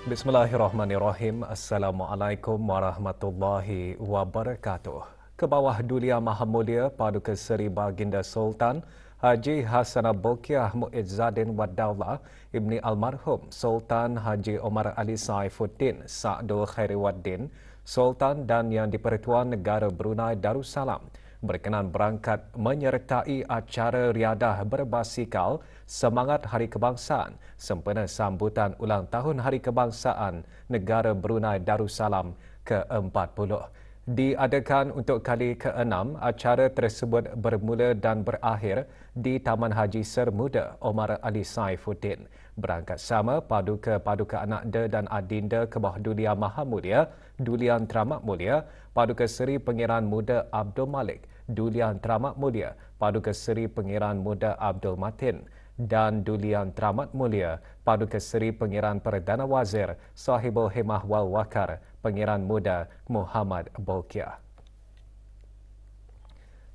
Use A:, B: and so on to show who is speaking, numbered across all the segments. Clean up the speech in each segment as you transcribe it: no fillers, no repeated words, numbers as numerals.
A: Bismillahirrahmanirrahim. Assalamualaikum warahmatullahi wabarakatuh. Ke bawah Dulia Maha Mulia Paduka Seri Baginda Sultan Haji Hasanah Bolkiah Muizzaddin Wad-Daulah Ibni Almarhum Sultan Haji Omar Ali Saifuddin Sa'dul Khairiwaddin Sultan dan Yang di-Pertuan Negara Brunei Darussalam berkenan berangkat menyertai acara riadah berbasikal Semangat Hari Kebangsaan sempena sambutan ulang tahun Hari Kebangsaan Negara Brunei Darussalam ke-40. Diadakan untuk kali ke-6, acara tersebut bermula dan berakhir di Taman Haji Sermuda Omar Ali Saifuddin. Berangkat sama Paduka Anakda dan Adinda Kebawah Dulia Maha Mulia, Dulian Teramat Mulia, Paduka Seri Pangeran Muda Abdul Malik, Dulian Teramat Mulia, Paduka Seri Pangeran Muda Abdul Matin dan Dulian Teramat Mulia, Paduka Seri Pangeran Perdana Wazir Sahibul Hemah wal Wakar, Pangeran Muda Muhammad Bolkiah.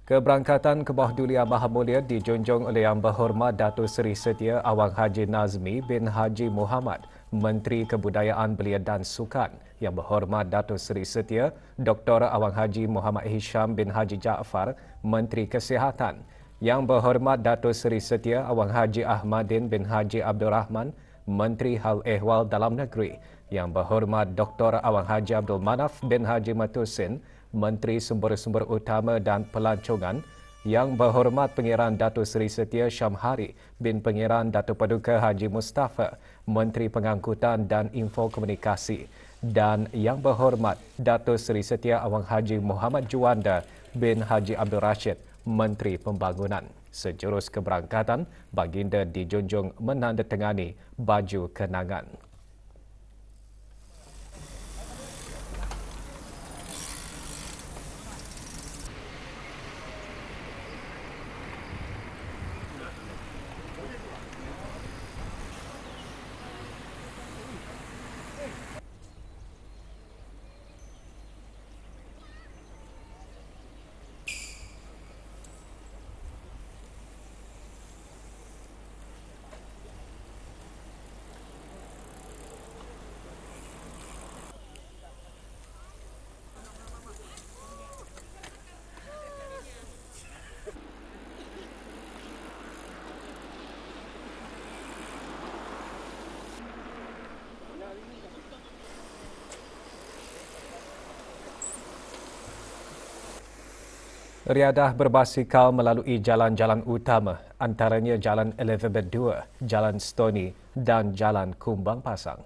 A: Keberangkatan ke bawah Dulia Maha Mulia dijunjung oleh Yang Berhormat Datuk Seri Setia Awang Haji Nazmi bin Haji Muhammad, Menteri Kebudayaan Belia dan Sukan. Yang Berhormat Datuk Seri Setia Dr. Awang Haji Muhammad Hisham bin Haji Jaafar, Menteri Kesihatan. Yang Berhormat Datuk Seri Setia Awang Haji Ahmadin bin Haji Abdul Rahman, Menteri Hal Ehwal Dalam Negeri. Yang Berhormat Dr. Awang Haji Abdul Manaf bin Haji Matusin, Menteri Sumber-Sumber Utama dan Pelancongan. Yang Berhormat Pangeran Datuk Seri Setia Syamhari bin Pangeran Datuk Paduka Haji Mustafa, Menteri Pengangkutan dan Infokomunikasi. Dan Yang Berhormat Datuk Seri Setia Awang Haji Muhammad Juanda bin Haji Abdul Rashid, Menteri Pembangunan. Sejurus keberangkatan, baginda dijunjung menandatangani baju kenangan. Riadah berbasikal melalui jalan-jalan utama, antaranya Jalan Elizabeth II, Jalan Stony dan Jalan Kumbang Pasang.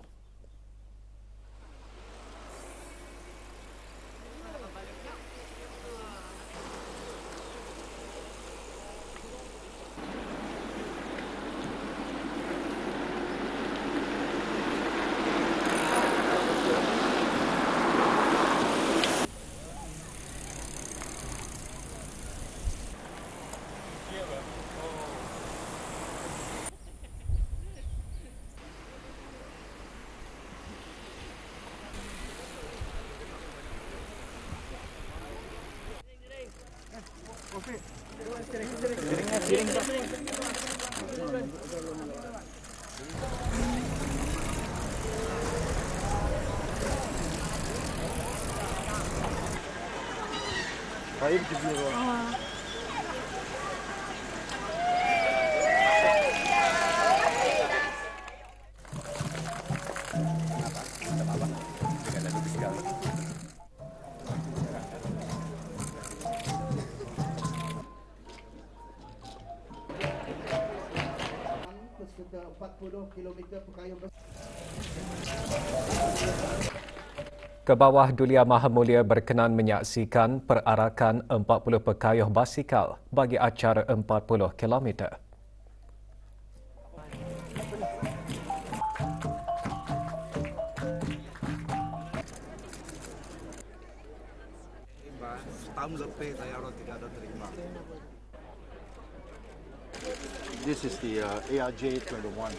A: Ke bawah Dulia Maha Mulia berkenan menyaksikan perarakan 40 pekayuh basikal bagi acara 40 km.
B: Setahun lebih saya orang tidak ada terima.
C: This is the ARJ 21.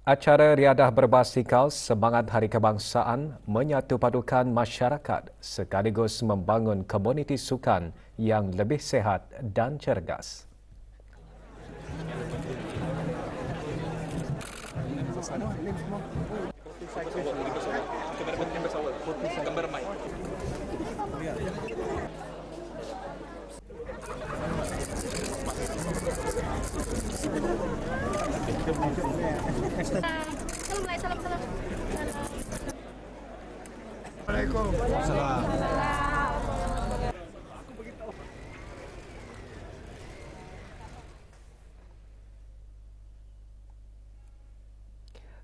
A: Acara riadah berbasikal Semangat Hari Kebangsaan menyatu padukan masyarakat sekaligus membangun komuniti sukan yang lebih sehat dan cergas.
D: Salam.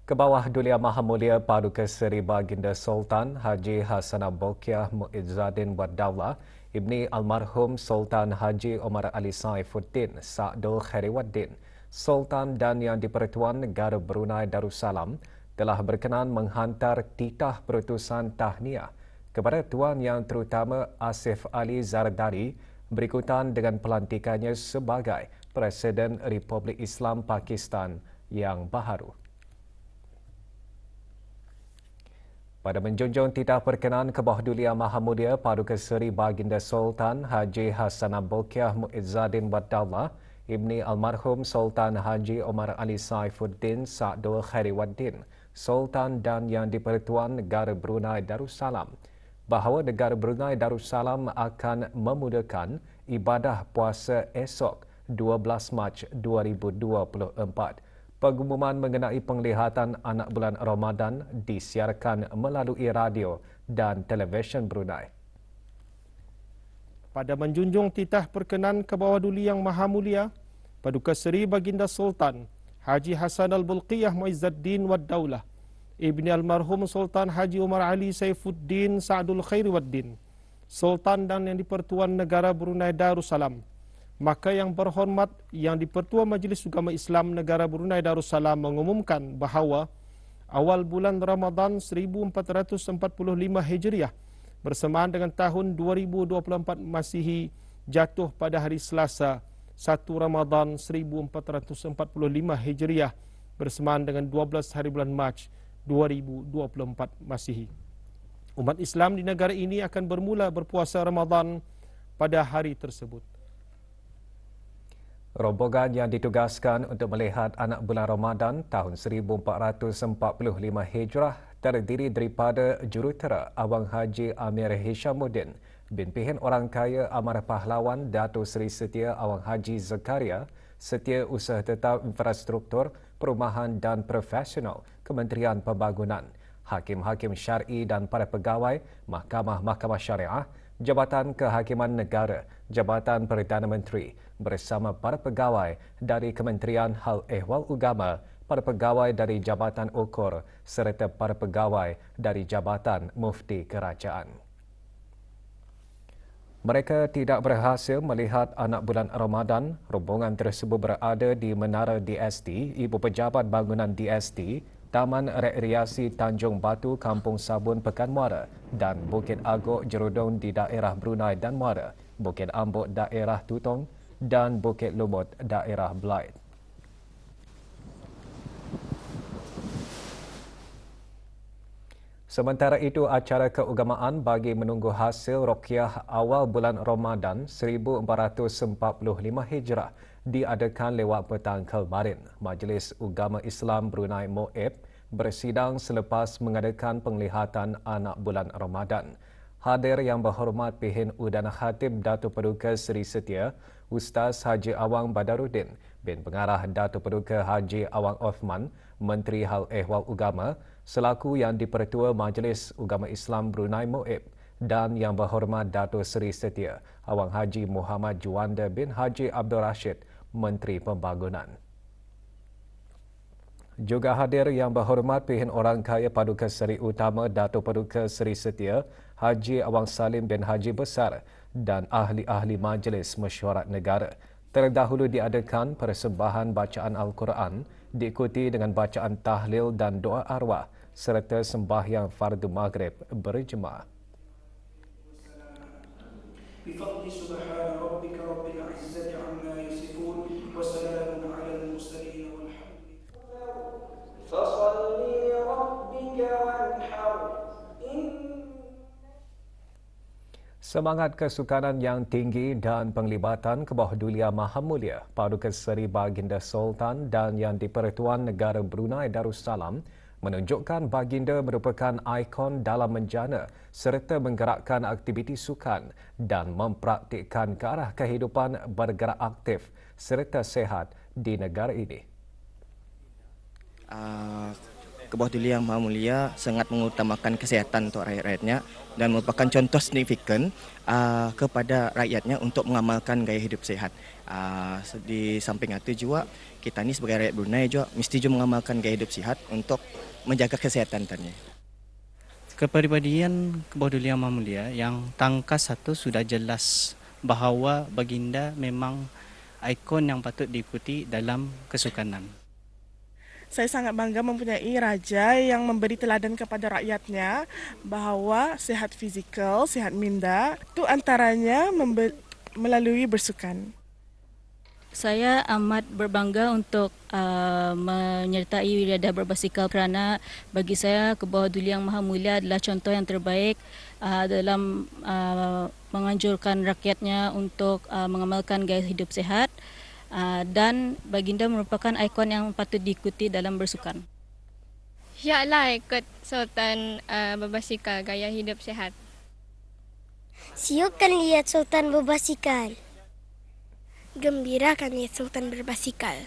A: Kebawah Duli Yang Maha Mulia Paduka Seri Baginda Sultan Haji Hassanah Bolkiah Muizzadin Waddaullah Ibni Almarhum Sultan Haji Omar Ali Saifuddin Sa'dul Khairiwaddin Sultan dan Yang di-Pertuan Negara Brunei Darussalam telah berkenan menghantar titah perutusan tahniah kepada Tuan Yang Terutama Asif Ali Zardari berikutan dengan pelantikannya sebagai Presiden Republik Islam Pakistan yang baharu. Pada menjunjung titah perkenan Kebawah Duli Yang Maha Mulia Paduka Seri Baginda Sultan Haji Hassanah Bolkiah Muizzadin Waddaullah Ibni Almarhum Sultan Haji Omar Ali Saifuddin Sa'dul Khairiwaddin Sultan dan Yang di-Pertuan Negara Brunei Darussalam bahawa Negara Brunei Darussalam akan memudahkan ibadah puasa esok 12 Mac 2024. Pengumuman mengenai penglihatan anak bulan Ramadan disiarkan melalui radio dan televisyen Brunei.
E: Pada menjunjung titah perkenan Kebawah Duli Yang Maha Mulia Paduka Seri Baginda Sultan Haji Hassanah Bolkiah Muizzadin Waddaullah Ibni Almarhum Sultan Haji Omar Ali Saifuddin Sa'dul Khairiwaddin Sultan dan Yang di-Pertuan Negara Brunei Darussalam, maka Yang Berhormat Yang di-Pertua Majlis Ugama Islam Negara Brunei Darussalam mengumumkan bahawa awal bulan Ramadan 1445 Hijriah bersamaan dengan tahun 2024 Masihi jatuh pada hari Selasa 1 Ramadan 1445 Hijriah bersamaan dengan 12 hari bulan Mac 2024 Masihi. Umat Islam di negara ini akan bermula berpuasa Ramadan pada hari tersebut.
A: Rombongan yang ditugaskan untuk melihat anak bulan Ramadan tahun 1445 Hijrah terdiri daripada Jurutera Awang Haji Amir Hishamuddin, bin Pihin Orang Kaya Amarah Pahlawan Dato' Seri Setia Awang Haji Zakaria, Setia Usaha Tetap Infrastruktur, Perumahan dan Profesional Kementerian Pembangunan, Hakim-Hakim Syar'i dan para pegawai Mahkamah-Mahkamah Syariah, Jabatan Kehakiman Negara, Jabatan Perdana Menteri bersama para pegawai dari Kementerian Hal Ehwal Agama, para pegawai dari Jabatan Ukur serta para pegawai dari Jabatan Mufti Kerajaan. Mereka tidak berhasil melihat anak bulan Ramadan. Rombongan tersebut berada di Menara DST, Ibu Pejabat Bangunan DST, Taman Rekreasi Tanjung Batu, Kampung Sabun, Pekan Muara dan Bukit Agok Jerudong di daerah Brunei dan Muara, Bukit Ambok daerah Tutong dan Bukit Lumut daerah Blyth. Sementara itu, acara keagamaan bagi menunggu hasil Ruqyah awal bulan Ramadan 1445 Hijrah diadakan lewat petang kemarin. Majlis Ugama Islam Brunei MUIB bersidang selepas mengadakan penglihatan anak bulan Ramadan. Hadir Yang Berhormat Pihin Udana Khatib Dato' Paduka Seri Setia Ustaz Haji Awang Badaruddin, bin Pengarah Dato' Paduka Haji Awang Othman, Menteri Hal Ehwal Agama, selaku Yang di-Pertua Majlis Ugama Islam Brunei MUIB, dan Yang Berhormat Dato' Seri Setia Awang Haji Muhammad Juanda bin Haji Abdul Rashid, Menteri Pembangunan. Juga hadir Yang Berhormat Pihin Orang Kaya Paduka Seri Utama Dato' Paduka Seri Setia Haji Awang Salim bin Haji Besar dan ahli-ahli Majlis Mesyuarat Negara. Terdahulu diadakan persembahan bacaan Al-Quran diikuti dengan bacaan tahlil dan doa arwah serta sembahyang fardu maghrib berjemaah.
F: بفضل سبحان ربك رب العزة عما يصفون وسلام على المرسلين والحمد لله فصل لربك وانحر
A: Semangat kesukanan yang tinggi dan penglibatan Kebawah Dulia Maha Mulia Paduka Seri Baginda Sultan dan Yang di-Pertuan Negara Brunei Darussalam menunjukkan baginda merupakan ikon dalam menjana serta menggerakkan aktiviti sukan dan mempraktikkan ke arah kehidupan bergerak aktif serta sehat di negara ini.
D: Kebawah Dulia Yang Maha Mulia sangat mengutamakan kesihatan untuk rakyat-rakyatnya dan merupakan contoh signifikan kepada rakyatnya untuk mengamalkan gaya hidup sehat. Di samping itu juga kita ni sebagai rakyat Brunei juga mesti juga mengamalkan gaya hidup sehat untuk menjaga kesehatan tadi.
G: Kepribadian Kebawah Dulia Yang Maha Mulia yang tangkas satu sudah jelas bahawa baginda memang ikon yang patut diikuti dalam kesukanan.
H: Saya sangat bangga mempunyai raja yang memberi teladan kepada rakyatnya bahawa sehat fizikal, sehat minda itu antaranya melalui bersukan.
I: Saya amat berbangga untuk menyertai wiradah berbasikal kerana bagi saya Kebawah Dulia Yang Maha Mulia adalah contoh yang terbaik dalam menganjurkan rakyatnya untuk mengamalkan gaya hidup sehat. Dan baginda merupakan ikon yang patut diikuti dalam bersukan.
J: Syaklah ikut Sultan berbasikal, gaya hidup sehat.
K: Siok kan lihat Sultan berbasikal. Gembira kan lihat Sultan berbasikal.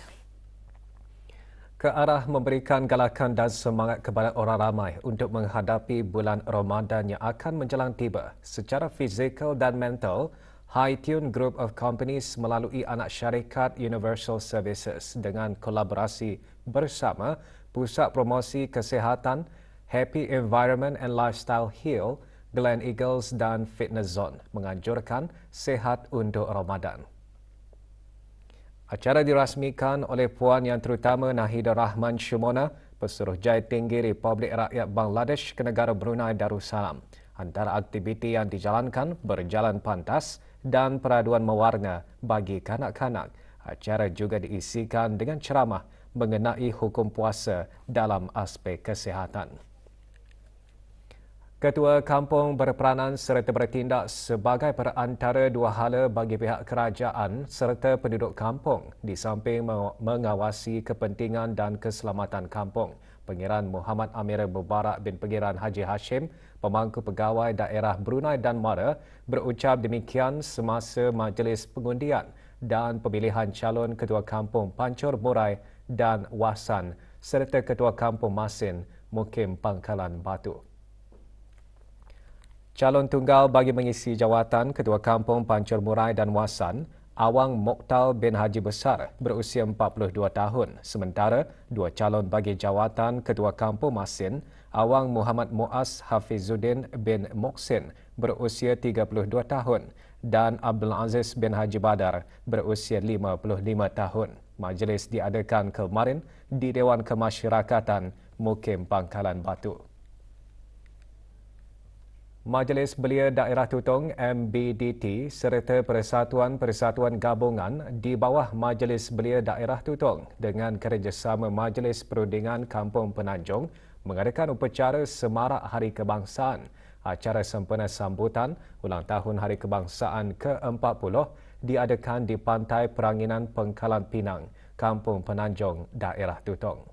A: Ke arah memberikan galakan dan semangat kepada orang ramai untuk menghadapi bulan Ramadan yang akan menjelang tiba secara fizikal dan mental, Hi-Tune Group of Companies melalui anak syarikat Universal Services dengan kolaborasi bersama Pusat Promosi Kesihatan, Happy Environment and Lifestyle Heal, Glen Eagles dan Fitness Zone menganjurkan sehat untuk Ramadan. Acara dirasmikan oleh Puan Yang Terutama Nahida Rahman Shumona, Pesuruhjaya Tinggi Republik Rakyat Bangladesh ke negara Brunei Darussalam. Antara aktiviti yang dijalankan berjalan pantas dan peraduan mewarna bagi kanak-kanak. Acara juga diisikan dengan ceramah mengenai hukum puasa dalam aspek kesihatan. Ketua Kampung berperanan serta bertindak sebagai perantara dua hala bagi pihak kerajaan serta penduduk kampung di samping mengawasi kepentingan dan keselamatan kampung. Pengiran Muhammad Amir Mubarak bin Pengiran Haji Hashim, Pemangku Pegawai Daerah Brunei dan Mara, berucap demikian semasa majlis pengundian dan pemilihan calon Ketua Kampung Pancur Borai dan Wasan serta Ketua Kampung Masin Mukim Pangkalan Batu. Calon tunggal bagi mengisi jawatan Ketua Kampung Pancur Borai dan Wasan, Awang Mokhtar bin Haji Besar berusia 42 tahun. Sementara dua calon bagi jawatan Ketua Kampung Masin, Awang Muhammad Muaz Hafizuddin bin Moksin berusia 32 tahun dan Abdul Aziz bin Haji Badar berusia 55 tahun. Majlis diadakan kemarin di Dewan Kemasyarakatan Mukim Pangkalan Batu. Majlis Belia Daerah Tutong MBDT serta Persatuan-Persatuan Gabungan di bawah Majlis Belia Daerah Tutong dengan kerjasama Majlis Perundingan Kampung Penanjung mengadakan upacara Semarak Hari Kebangsaan. Acara sempena sambutan ulang tahun Hari Kebangsaan ke-40 diadakan di Pantai Peranginan Pengkalan Pinang, Kampung Penanjung, Daerah Tutong.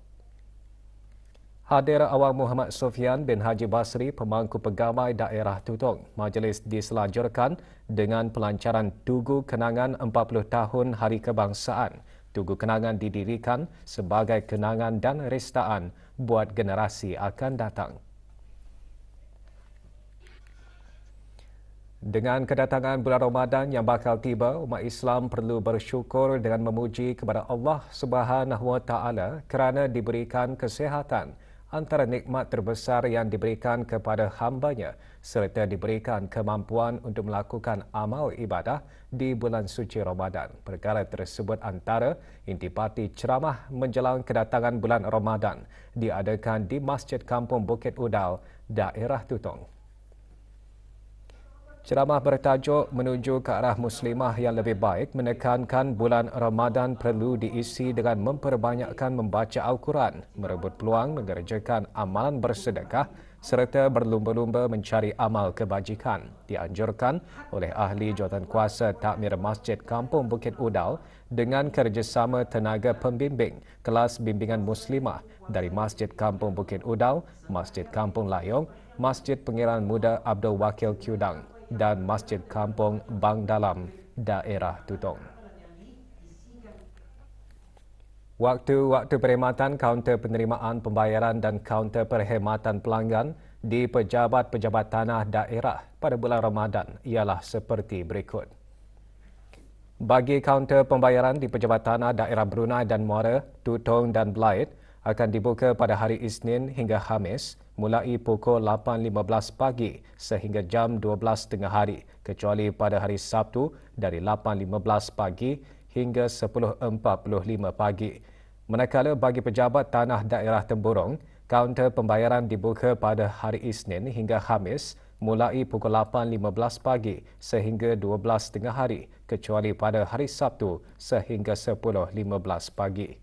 A: Hadir Awang Muhammad Sofian bin Haji Basri, Pemangku Pegawai Daerah Tutong. Majlis diselanjurkan dengan pelancaran Tugu Kenangan 40 Tahun Hari Kebangsaan. Tugu Kenangan didirikan sebagai kenangan dan restaan buat generasi akan datang. Dengan kedatangan bulan Ramadan yang bakal tiba, umat Islam perlu bersyukur dengan memuji kepada Allah Subhanahu Wa Taala kerana diberikan kesihatan, antara nikmat terbesar yang diberikan kepada hamba-Nya serta diberikan kemampuan untuk melakukan amal ibadah di bulan suci Ramadan. Perkara tersebut antara intipati ceramah menjelang kedatangan bulan Ramadan diadakan di Masjid Kampung Bukit Udal, Daerah Tutong. Ceramah bertajuk Menuju ke Arah Muslimah yang Lebih Baik menekankan bulan Ramadan perlu diisi dengan memperbanyakkan membaca Al-Quran, merebut peluang mengerjakan amalan bersedekah serta berlumba-lumba mencari amal kebajikan. Dianjurkan oleh ahli jawatankuasa takmir Masjid Kampung Bukit Udal dengan kerjasama tenaga pembimbing kelas bimbingan muslimah dari Masjid Kampung Bukit Udal, Masjid Kampung Layong, Masjid Pengiran Muda Abdul Wakil Kudang dan Masjid Kampung Bang Dalam, daerah Tutong. Waktu-waktu perkhidmatan kaunter penerimaan pembayaran dan kaunter perkhidmatan pelanggan di pejabat-pejabat tanah daerah pada bulan Ramadan ialah seperti berikut. Bagi kaunter pembayaran di pejabat tanah daerah Brunei dan Muara, Tutong dan Belait akan dibuka pada hari Isnin hingga Khamis mulai pukul 8.15 pagi sehingga jam 12 tengah hari kecuali pada hari Sabtu dari 8.15 pagi hingga 10.45 pagi. Manakala bagi pejabat tanah daerah Temburong, kaunter pembayaran dibuka pada hari Isnin hingga Khamis mulai pukul 8.15 pagi sehingga 12 tengah hari kecuali pada hari Sabtu sehingga 10.15 pagi.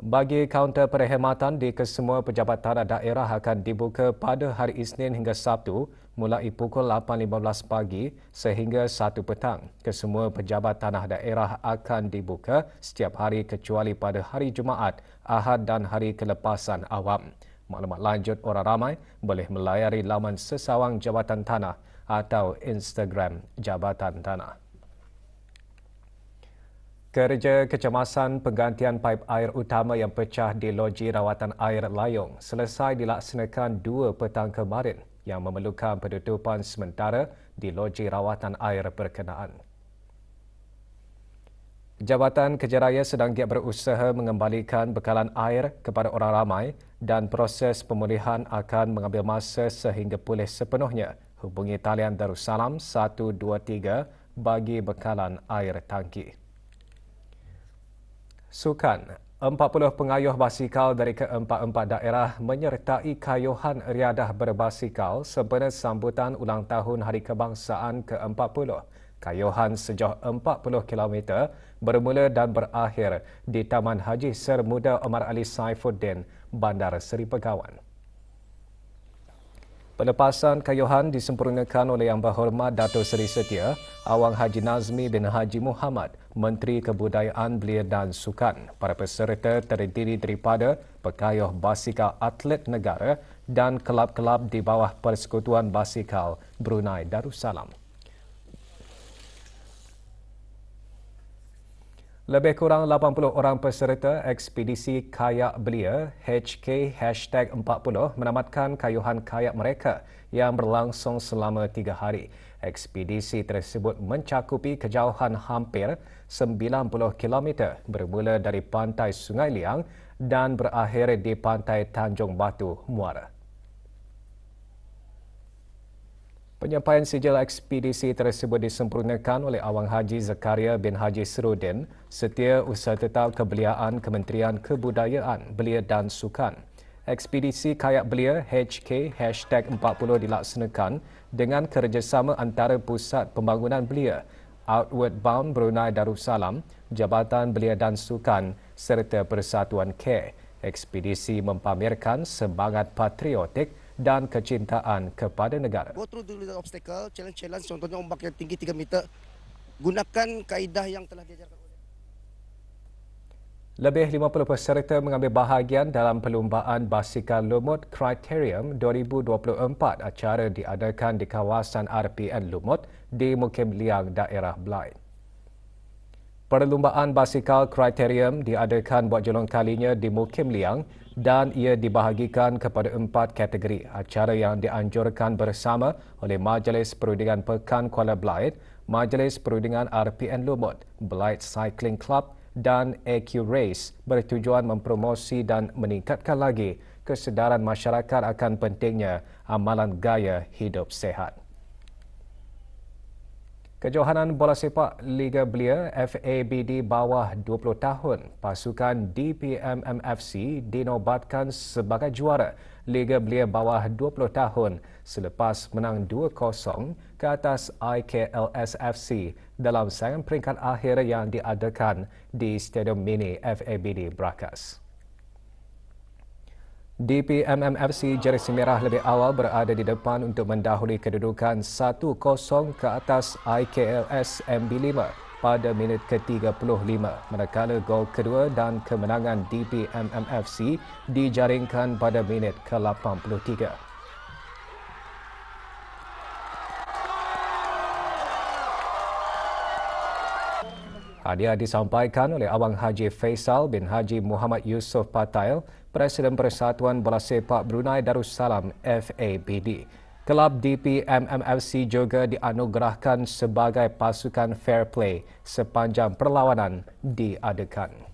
A: Bagi kaunter perkhidmatan di kesemua pejabat tanah daerah akan dibuka pada hari Isnin hingga Sabtu mulai pukul 8.15 pagi sehingga 1 petang. Kesemua pejabat tanah daerah akan dibuka setiap hari kecuali pada hari Jumaat, Ahad dan hari kelepasan awam. Maklumat lanjut orang ramai boleh melayari laman Sesawang Jabatan Tanah atau Instagram Jabatan Tanah. Kerja kecemasan penggantian paip air utama yang pecah di loji rawatan air Layong selesai dilaksanakan 2 petang kemarin yang memerlukan penutupan sementara di loji rawatan air berkenaan. Jabatan Kejaraya sedang giat berusaha mengembalikan bekalan air kepada orang ramai dan proses pemulihan akan mengambil masa sehingga pulih sepenuhnya. Hubungi talian Darussalam 123 bagi bekalan air tangki. Sukan, 40 pengayuh basikal dari ke-44 daerah menyertai kayuhan riadah berbasikal sempena sambutan ulang tahun Hari Kebangsaan ke-40. Kayuhan sejauh 40 km bermula dan berakhir di Taman Haji Ser Muda Omar Ali Saifuddin, Bandar Seri Begawan. Pelepasan kayuhan disempurnakan oleh Yang Berhormat Dato' Seri Setia, Awang Haji Nazmi bin Haji Muhammad, Menteri Kebudayaan Belia dan Sukan. Para peserta terdiri daripada pekayuh basikal atlet negara dan kelab-kelab di bawah Persekutuan Basikal Brunei Darussalam. Lebih kurang 80 orang peserta ekspedisi kayak belia HK#40 menamatkan kayuhan kayak mereka yang berlangsung selama 3 hari. Ekspedisi tersebut mencakupi kejauhan hampir 90 km bermula dari pantai Sungai Liang dan berakhir di pantai Tanjung Batu, Muara. Penyampaian sijil ekspedisi tersebut disempurnakan oleh Awang Haji Zakaria bin Haji Serudin, Setia Usaha Tetap Kebeliaan Kementerian Kebudayaan, Belia dan Sukan. Ekspedisi kayak belia HK#40 dilaksanakan dengan kerjasama antara Pusat Pembangunan Belia, Outward Bound Brunei Darussalam, Jabatan Belia dan Sukan serta Persatuan CARE. Ekspedisi mempamerkan semangat patriotik dan kecintaan kepada negara.
L: Go through the obstacle, challenge, contohnya ombak yang tinggi 3 meter. Gunakan kaedah yang telah diajarkan oleh.
A: Lebih 50 peserta mengambil bahagian dalam perlumbaan basikal Lumut Criterium 2024. Acara diadakan di kawasan RPN Lumut di Mukim Liang, daerah Belait. Perlumbaan basikal Criterium diadakan buat julung kalinya di Mukim Liang dan ia dibahagikan kepada 4 kategori. Acara yang dianjurkan bersama oleh Majlis Perundingan Pekan Kuala Belait, Majlis Perundingan RPN Lumut, Belait Cycling Club dan AQ Race bertujuan mempromosi dan meningkatkan lagi kesedaran masyarakat akan pentingnya amalan gaya hidup sihat. Kejohanan bola sepak Liga Belia FABD bawah 20 tahun, pasukan DPMMFC dinobatkan sebagai juara Liga Belia bawah 20 tahun selepas menang 2-0 ke atas IKLSFC dalam saingan peringkat akhir yang diadakan di Stadium Mini FABD Brakas. DPMMFC Jersey Merah lebih awal berada di depan untuk mendahului kedudukan 1-0 ke atas IKLS MB5 pada minit ke-35, manakala gol kedua dan kemenangan DPMMFC dijaringkan pada minit ke-83. Hadiah disampaikan oleh Abang Haji Faisal bin Haji Muhammad Yusof Patail, Presiden Persatuan Bola Sepak Brunei Darussalam FABD. Kelab DPMMFC juga dianugerahkan sebagai pasukan fair play sepanjang perlawanan diadakan.